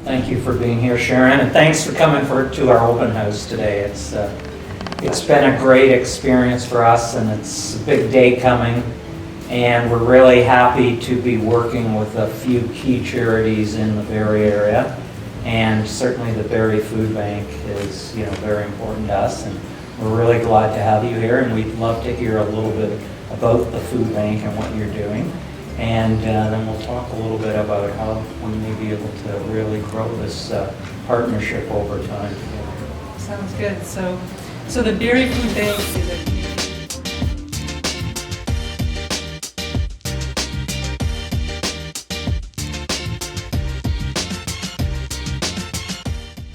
Thank you for being here, Sharon, and thanks for coming to our open house today. It's been a great experience for us, and it's a big day coming, and we're really happy to be working with a few key charities in the Barrie area, and certainly the Barrie Food Bank is, very important to us, and we're really glad to have you here, and we'd love to hear a little bit about the food bank and what you're doing. And then we'll talk a little bit about how we may be able to really grow this partnership over time. Sounds good. So the Barrie Food Bank is a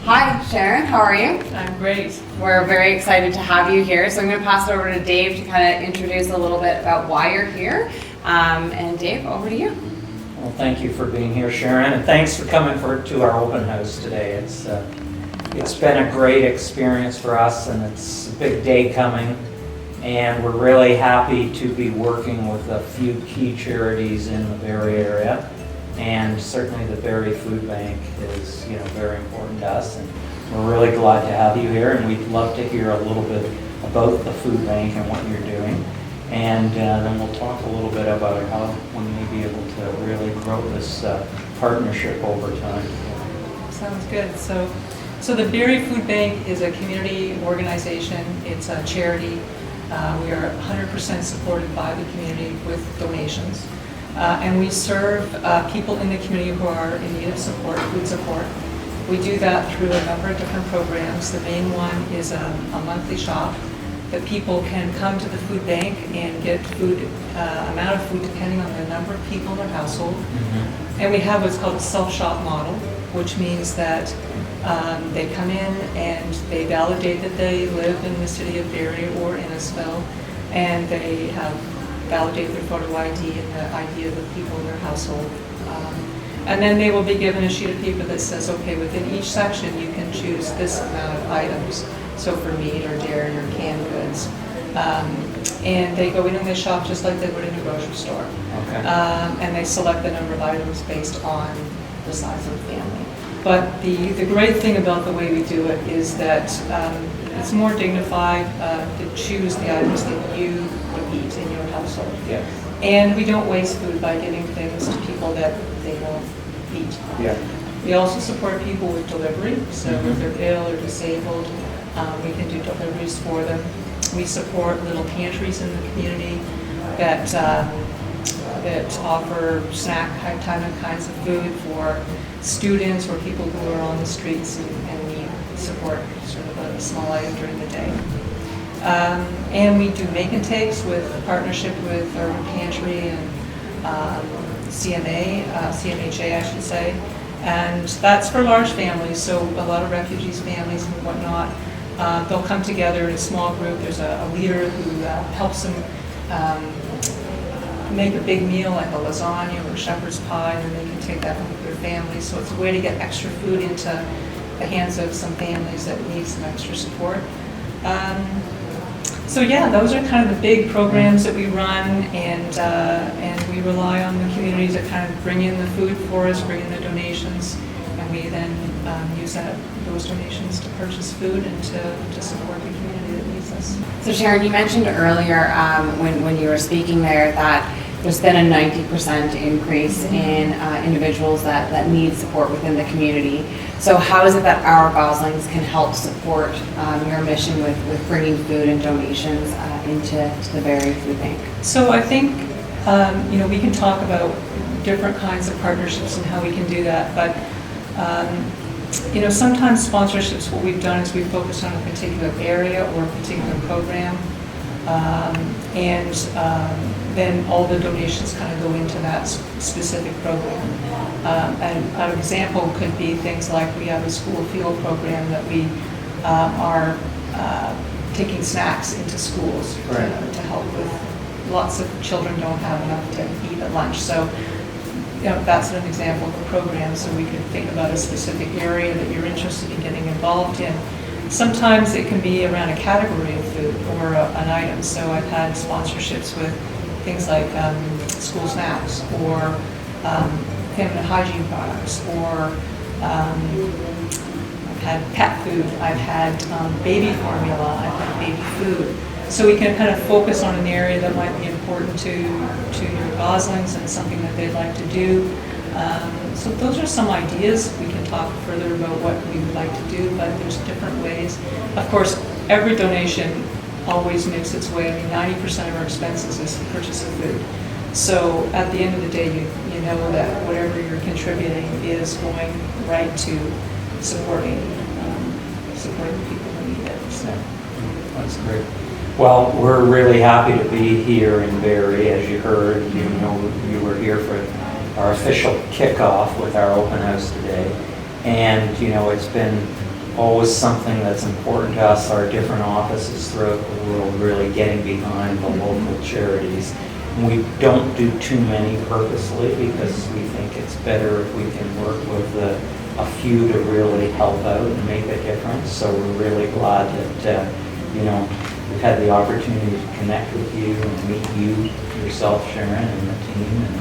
Hi, Sharon. How are you? I'm great. We're very excited to have you here. So I'm going to pass it over to Dave to kind of introduce a little bit about why you're here. And Dave, over to you. Well, thank you for being here, Sharon, and thanks for coming to our open house today. It's been a great experience for us, and it's a big day coming, and we're really happy to be working with a few key charities in the Barrie area, and certainly the Barrie Food Bank is, very important to us, and we're really glad to have you here, and we'd love to hear a little bit about the food bank and what you're doing. And then we'll talk a little bit about how we may be able to really grow this partnership over time. Sounds good. So the Barrie Food Bank is a community organization. It's a charity. We are 100% supported by the community with donations. And we serve people in the community who are in need of support, food support. We do that through a number of different programs. The main one is a monthly shop that people can come to the food bank and get amount of food depending on the number of people in their household. Mm-hmm. And we have what's called a self-shop model, which means that they come in and they validate that they live in the city of Barrie or Innisfil, and they have validated their photo ID and the ID of the people in their household. And then they will be given a sheet of paper that says, okay, within each section you can choose this amount of items. So for meat or dairy or canned goods. And they go in and they shop just like they would in a grocery store. Okay. And they select the number of items based on the size of the family. But the great thing about the way we do it is that it's more dignified to choose the items that you would eat in your household. Yeah. And we don't waste food by giving things to people that they won't eat. Yeah. We also support people with delivery. So if they're ill or disabled, we can do deliveries for them. We support little pantries in the community that offer snack kinds of food for students or people who are on the streets and need support, sort of a small item during the day. And we do make and takes with a partnership with Urban Pantry and CMHA, I should say. And that's for large families, so a lot of refugees families and whatnot. They'll come together in a small group. There's a leader who helps them make a big meal like a lasagna or a shepherd's pie, and then they can take that home with their families. So it's a way to get extra food into the hands of some families that need some extra support. So yeah, those are kind of the big programs that we run, and we rely on the community to kind of bring in the food for us, bring in the donations, and we then use those donations to purchase food and to support the community that needs us. So Sharon, you mentioned earlier when you were speaking there that there's been a 90% increase in individuals that need support within the community. So how is it that our Goslings can help support your mission with bringing food and donations into the Barrie Food Bank? So I think we can talk about different kinds of partnerships and how we can do that, but sometimes sponsorships, what we've done is we've focused on a particular area or a particular program, and then all the donations kind of go into that specific program. And an example could be things like we have a school field program that we are taking snacks into schools to help with. Lots of children don't have enough to eat at lunch, so that's an example of a program. So we could think about a specific area that you're interested in getting involved in. Sometimes it can be around a category of food or an item. So I've had sponsorships with things like school snacks or feminine hygiene products or I've had pet food, I've had baby formula, I've had baby food. So we can kind of focus on an area that might be important to your Goslings and something that they'd like to do. So those are some ideas. We can talk further about what we would like to do, but there's different ways. Of course, every donation always makes its way. I mean, 90% of our expenses is the purchase of food. So at the end of the day, you know that whatever you're contributing is going right to supporting the people who need it. So That's great. Well, we're really happy to be here in Barrie. As you heard, you were here for our official kickoff with our open house today. And, it's been always something that's important to us, our different offices throughout the world, really getting behind the local charities. And we don't do too many purposely because we think it's better if we can work with a few to really help out and make a difference. So we're really glad that, we've had the opportunity to connect with you and meet you yourself, Sharon, and the team. And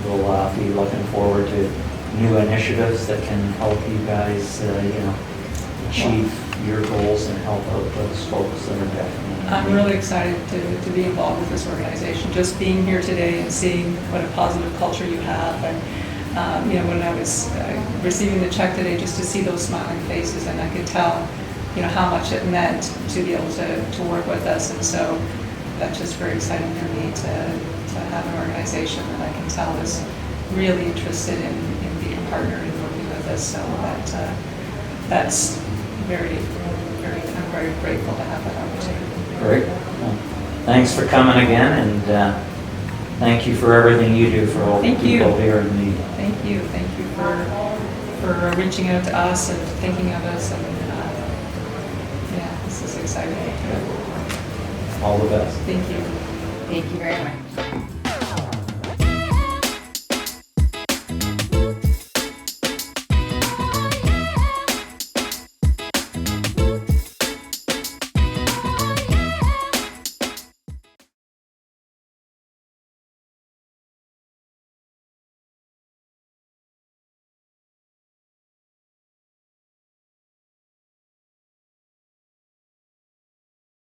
we'll be looking forward to new initiatives that can help you guys, achieve your goals and help out those folks that are definitely. I'm really excited to be involved with this organization. Just being here today and seeing what a positive culture you have. And, when I was receiving the check today, just to see those smiling faces, and I could tell, how much it meant to be able to work with us. And so that's just very exciting for me to have an organization that I can tell is really interested in being a partner and working with us. So that's very, very, I'm very grateful to have that opportunity. Great. Well, thanks for coming again, and thank you for everything you do for all the people here in need. Thank you. Thank you for reaching out to us and thinking of us. And this is exciting. All the best. Thank you. Thank you very much.